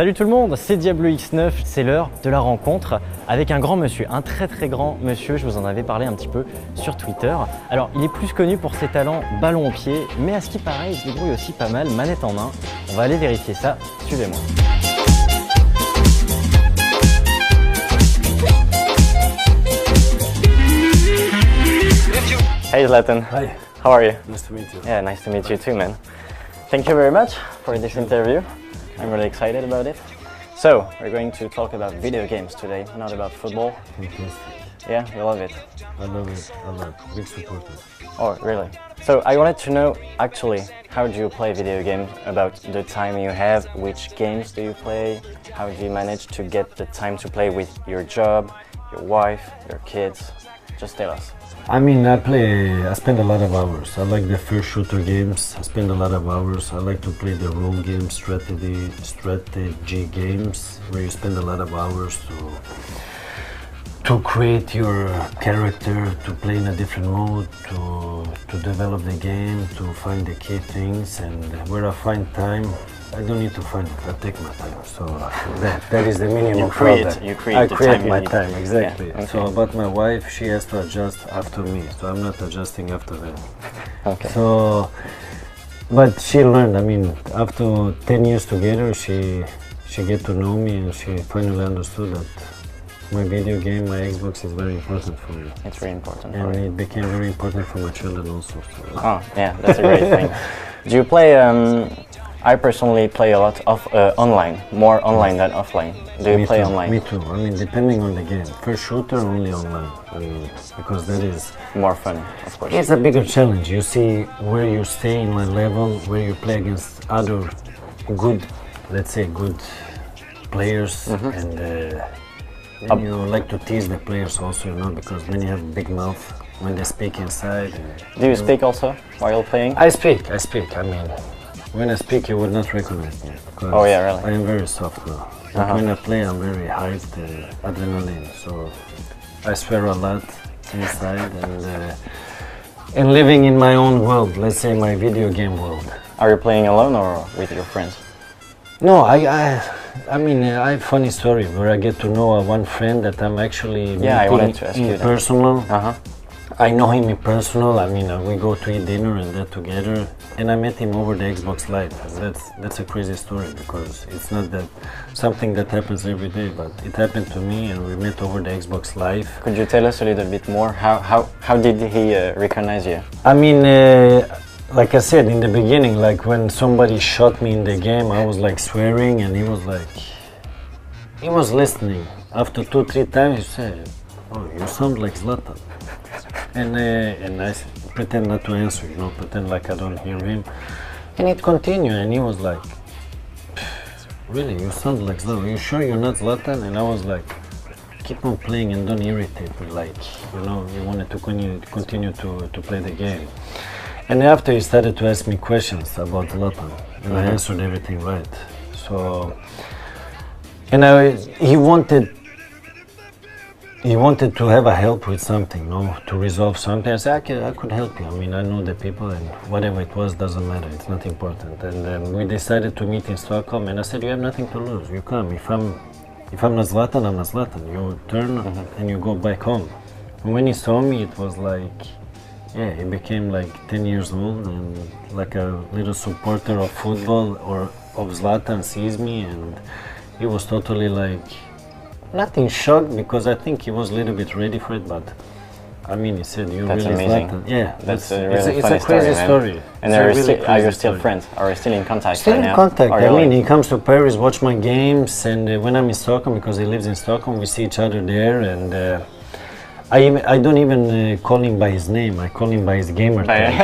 Salut tout le monde, c'est Diablo X9, c'est l'heure de la rencontre avec un grand monsieur, un très grand monsieur, je vous en avais parlé un petit peu sur Twitter. Alors il est plus connu pour ses talents ballon au pied, mais à ce qui paraît il se débrouille aussi pas mal manette en main. On va aller vérifier ça, suivez-moi. Hey Zlatan. Hi. How are you? Nice to meet you. Yeah, nice to meet you too, man. Thank you very much for this interview. I'm really excited about it. So, we're going to talk about video games today, not about football. Fantastic. Yeah, you love it. I love it. I love it. Big supporter. Oh, really? So, I wanted to know, actually, how do you play video games? About the time you have, which games do you play? How do you manage to get the time to play with your job, your wife, your kids? Just tell us. I mean, I spend a lot of hours. I like the first shooter games. I spend a lot of hours. I like to play the role games, strategy games, where you spend a lot of hours to create your character, to play in a different mode, to develop the game, to find the key things, and where I find time, I don't need to find it. I take my time. So that is the minimum. You create I the create time my you need. time, exactly. Yeah, okay. So about my wife, she has to adjust after me. So I'm not adjusting after her. Okay. So, but she learned. I mean, after 10 years together, she get to know me, and she finally understood that my video game, my Xbox, is very important for me. It's really important for And you. it became very important for my children also. So. Oh, yeah, that's a great thing. Do you play, I personally play a lot of online, more online than offline. Do you Me play too, online? Me too. I mean, depending on the game. First shooter, only online. I mean, because that is... More fun, of course. It's a bigger challenge. You see where you stay in my level, where you play against other good, let's say, good players, and then you like to tease the players also, you know, because then you have a big mouth when they speak inside. Do you speak also while playing? I speak. I mean, when I speak, you would not recognize me. Because Oh, yeah, really? I am very soft now. But when I play, I'm very hyped and adrenaline. So I swear a lot inside and living in my own world. Let's say my video game world. Are you playing alone or with your friends? No, I mean, I have funny story where I get to know one friend that I'm actually Yeah, I wanted meeting to ask you in that. personal. Uh-huh. I know him in personal. I mean, we go to eat dinner and that together. And I met him over the Xbox Live. And that's a crazy story because it's not that something that happens every day, but it happened to me, and we met over the Xbox Live. Could you tell us a little bit more? How did he recognize you? I mean, like I said in the beginning, like when somebody shot me in the game, I was like swearing, and he was listening. After 2-3 times, he said, "Oh, you sound like Zlatan." And I pretend not to answer, you know, pretend like I don't hear him. And it continued, and he was like, "Really, you sound like Zlatan. Are you sure you're not Zlatan?" And I was like, "Keep on playing and don't irritate me, like, you know, you wanted to continue to play the game." And after he started to ask me questions about Zlatan, and I answered everything right. So, and he wanted to have a help with something, no, to resolve something. I said, I could help you. I mean, I know the people, and whatever it was doesn't matter. It's not important. And we decided to meet in Stockholm. And I said, you have nothing to lose. You come. If I'm not Zlatan, I'm not Zlatan. You turn and you go back home. And when he saw me, it was like, yeah, he became like 10 years old and like a little supporter of football or of Zlatan sees me, and he was totally like. Not in shock, because I think he was a little bit ready for it, but I mean, he said, "You That's really amazing. Zlatan." Yeah, That's a really funny it's a crazy story. And are you still friends? Are you still in contact? Still right in now? contact. Oh, I really? mean, he comes to Paris, watch my games, and when I'm in Stockholm, because he lives in Stockholm, we see each other there, and I don't even call him by his name. I call him by his gamer tag.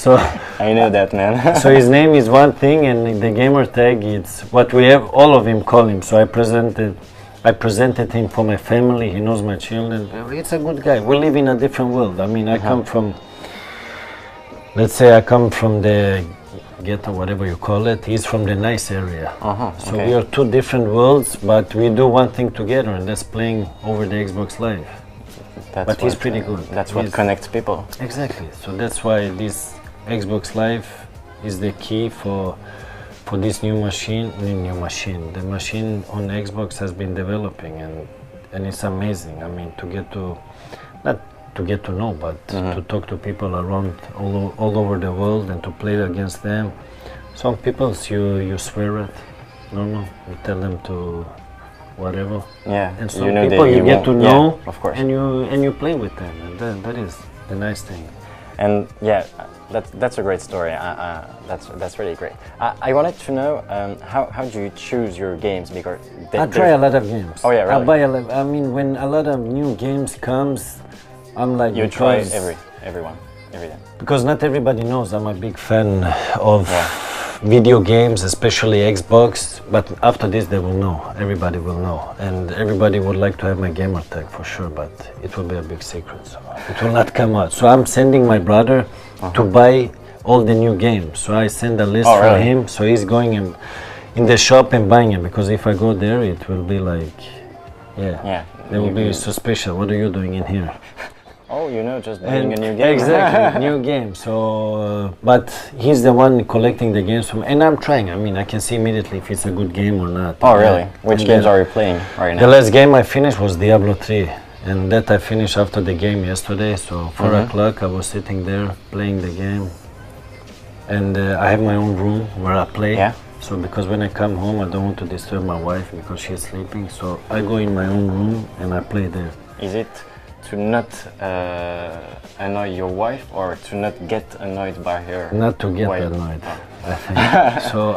So I know that, man. so his name is one thing, and the gamer tag, it's what we have. All of him call him. So I presented him for my family. He knows my children. It's a good guy. We live in a different world. I mean, I come from, let's say I come from the ghetto, whatever you call it. He's from the nice area. So okay. we are two different worlds, but we do one thing together, and that's playing over the Xbox Live. But he's pretty good. That's what connects people. Exactly. So that's why this Xbox Live is the key for for this new machine. The machine on Xbox has been developing, and it's amazing. I mean, to get to, not to get to know, but to talk to people around all over the world and to play against them. Some people you swear at, normal. You tell them to whatever. Yeah. And some people you get to know, yeah, of course. and you play with them, and that is the nice thing. And yeah, that's a great story. That's really great. I wanted to know how do you choose your games, because I try a lot of games. Oh yeah, really? I buy I mean, when a lot of new games comes, I'm like, you try everyone every day. Because not everybody knows I'm a big fan of video games, especially Xbox. But after this, they will know. Everybody will know, and everybody would like to have my gamer tag for sure. But it will be a big secret, so it will not come out. So I'm sending my brother to buy all the new games. So I send a list for him. So he's going in the shop and buying it, because if I go there, it will be like, they will be suspicious. What are you doing in here? Oh, just buying a new game. Exactly, new game. So, but he's the one collecting the games from, and I'm trying. I mean, I can see immediately if it's a good game or not. Oh, really? Which games are you playing right now? The last game I finished was Diablo 3, and that I finished after the game yesterday. So 4 o'clock, I was sitting there playing the game, and I have my own room where I play. Yeah. So because when I come home, I don't want to disturb my wife because she's sleeping. So I go in my own room and I play there. Is it to not annoy your wife, or to not get annoyed by her? Not to get annoyed, I think. So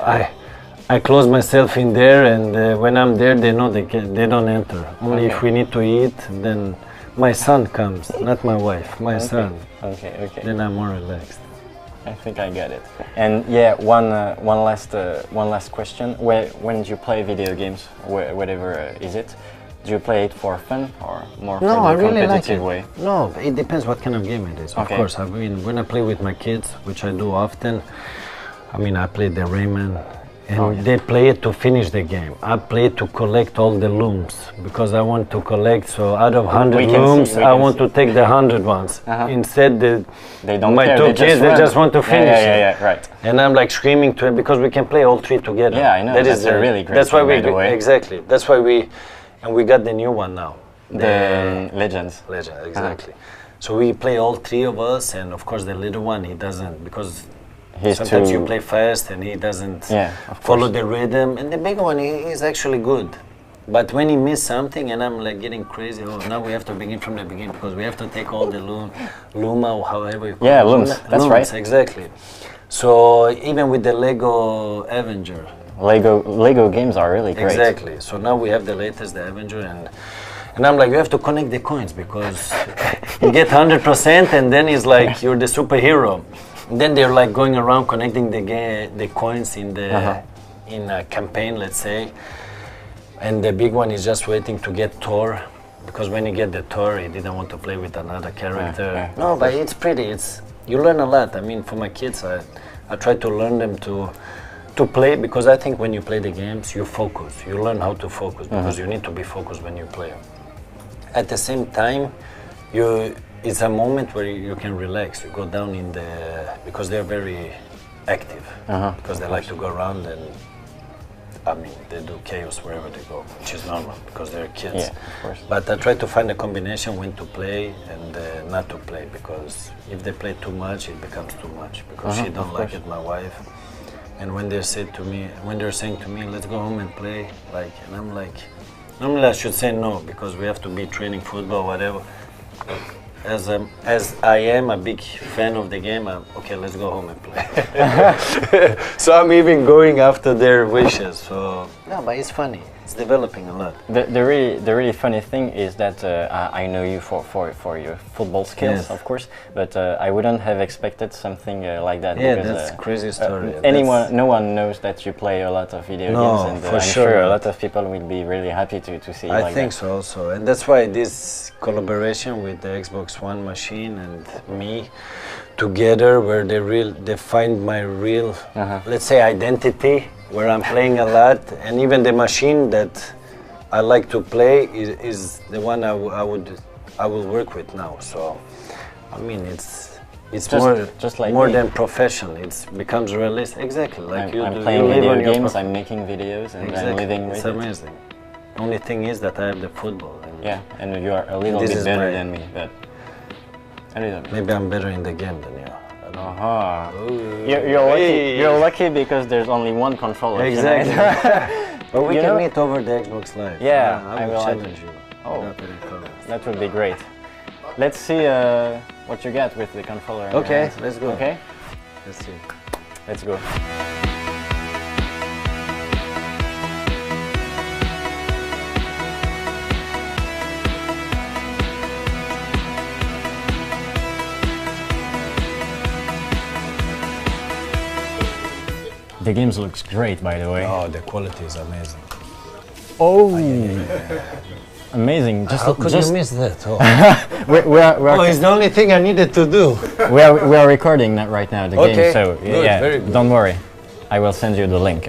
I close myself in there, and when I'm there, they know they don't enter. Only if we need to eat, then my son comes, not my wife, my son. Okay. Then I'm more relaxed. I think I get it. And yeah, one last question. When you play video games, whatever is it? Do you play it for fun or more No, for I the really like competitive it. way? No, it depends what kind of game it is. Of Okay. course, I mean, when I play with my kids, which I do often, I mean, I play the Rayman, and they play it to finish the game. I play it to collect all the looms, because I want to collect. So out of 100 looms, I want to take the 100 ones. Instead, they don't my care, two kids, they just want to finish it. Yeah, right. And I'm like screaming to it, because we can play all three together. Yeah, I know. That's a really great. That's why thing, by the way. exactly. That's why we got the new one now. The Legends. Legend, exactly. So we play all three of us, and of course the little one, he doesn't, because sometimes you play fast and he doesn't follow the rhythm, and the big one, he's actually good. But when he misses something and I'm like getting crazy, now we have to begin from the beginning, because we have to take all the luma or however you call it. Yeah, looms, that's right. Exactly. So even with the Lego Avenger. Lego games are really great. Exactly. So now we have the latest, the Avenger, and I'm like, you have to connect the coins, because you get 100%, and then it's like you're the superhero. And then they're like going around connecting the coins in a campaign, let's say. And the big one is just waiting to get Thor, because when you get the Thor, he didn't want to play with another character. No, but it's pretty. You learn a lot. I mean, for my kids, I try to learn them to play, because I think when you play the games, you focus. You learn how to focus, because you need to be focused when you play. At the same time, it's a moment where you can relax. You go down because they're very active, because they like to go around, and I mean, they do chaos wherever they go, which is normal because they're kids. Yeah, of course. But I try to find a combination when to play and not to play, because if they play too much, it becomes too much, because she don't like it, my wife. And when they're saying to me, let's go home and play, and I'm like, normally I should say no, because we have to be training football, whatever. As I am a big fan of the game, okay, let's go home and play. So I'm even going after their wishes. So no, but it's funny. It's developing a lot. The really funny thing is that I know you for your football skills, of course, but I wouldn't have expected something like that. Yeah, because, that's a crazy story. No one knows that you play a lot of video games, and I'm sure a lot of people will be really happy to see you like that. I think so also, and that's why this collaboration with the Xbox One machine and me together, where they find my real, let's say, identity, where I'm playing a lot, and even the machine that I like to play is the one I will work with now. So, I mean, It's just like more me. than professional. It becomes realistic. Exactly, like I'm you playing you live video on your games, I'm making videos, and I'm living with It's it. amazing. Only thing is that I have the football. And Yeah, and you are a little This bit is better my- than me, but a little bit. maybe I'm better in the game than you. Uh-huh. Ooh. You're lucky. Hey. You're lucky because there's only one controller. Exactly. But we You can know- meet over the Xbox Live. Yeah, I will I will challenge you. Oh. without any problem. That would be great. Let's see what you get with the controller. in your Okay, hands. let's go. Okay, Let's see. let's go. The game looks great, by the way. Oh, the quality is amazing. Oh, amazing! How could just you miss that? Oh, we're it's the only thing I needed to do. we are recording that right now. The Okay, game, so good, yeah, very good. don't worry. I will send you the link.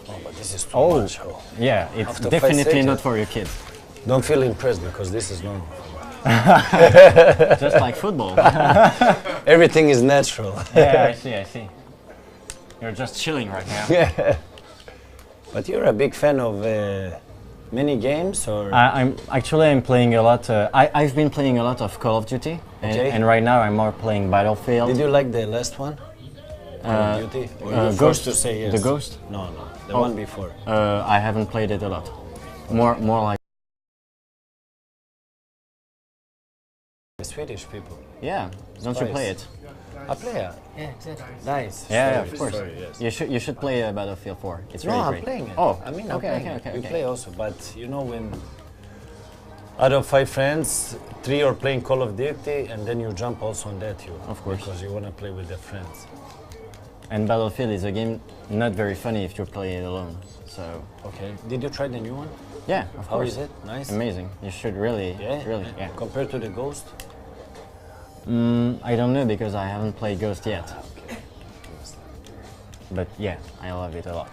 Oh, but this is too Oh. much. Oh. Yeah, it's After 5 definitely seconds. not for your kids. Don't feel impressed because this is normal. Just like football. Everything is natural. Yeah, I see, I see. You're just chilling right now. But you're a big fan of mini games, or I'm playing a lot. I've been playing a lot of Call of Duty, Okay. and right now I'm more playing Battlefield. did you like the last one? Call of Duty? Or you're Ghost forced to say yes? The Ghost? No, the Oh. one before. I haven't played it a lot. More like The Swedish people. yeah. Don't you play it? I play it. Yeah, exactly. Nice. Yeah, of course. Sorry, yes. You should play Battlefield 4. It's No, really I'm great. playing it. Oh, I mean, okay, I'm okay, playing okay, it. You okay. play also, but you know when out of 5 friends, 3 are playing Call of Duty, and then you jump also on that, Of course. because you want to play with their friends. And Battlefield is a game not very funny if you play it alone. So Okay. Did you try the new one? yeah, of How course. is it? Nice. Amazing. You should really, Yeah. really, yeah. Compared to the Ghost. I don't know because I haven't played Ghost yet. But yeah, I love it a lot.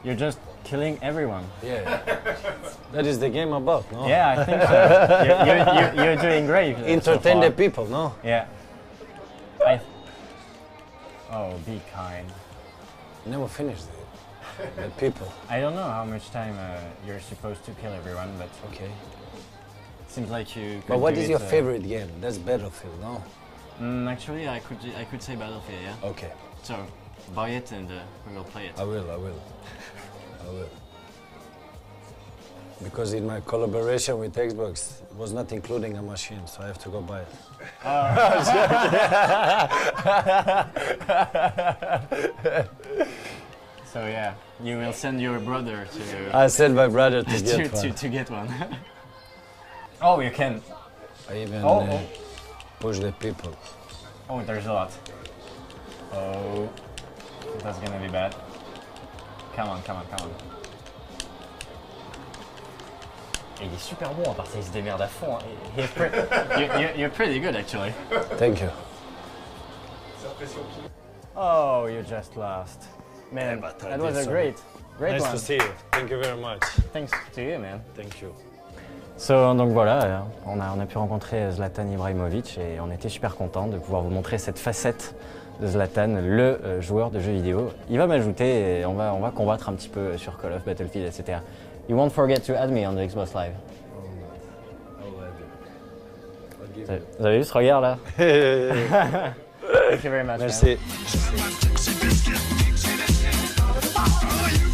You're just killing everyone. Yeah. That is the game about, no? Yeah, I think so. You're doing great. so Entertain far. the people, no? Yeah. Oh, be kind. Never finished it. The people. I don't know how much time you're supposed to kill everyone, but Okay. seems like you. Could But what do is it, your favorite game? That's Battlefield, no? Actually, I could say Battlefield. Yeah. Okay. So buy it and we will play it. I will. Because in my collaboration with Xbox, it was not including a machine, so I have to go buy it. So yeah, you will send your brother to I sent my brother to get one. to get one. Oh, you can. I even Oh. push the people. Oh, there's a lot. Oh, that's gonna be bad. Come on. Et il est super bon, à part ça, il se démerde à fond. Hein. You're pretty good, actually. Thank you. Oh, you just lost. Man, but I that was did a some- great Nice one. to see you. Thank you very much. Thanks to you, man. Thank you. Donc voilà, on a pu rencontrer Zlatan Ibrahimovic et on était super contents de pouvoir vous montrer cette facette de Zlatan, le joueur de jeux vidéo. Il va m'ajouter et on va combattre un petit peu sur Call of Battlefield, etc. You won't forget to add me on the Xbox Live. Vous avez vu ce regard là? Thank you very much. Merci. Man.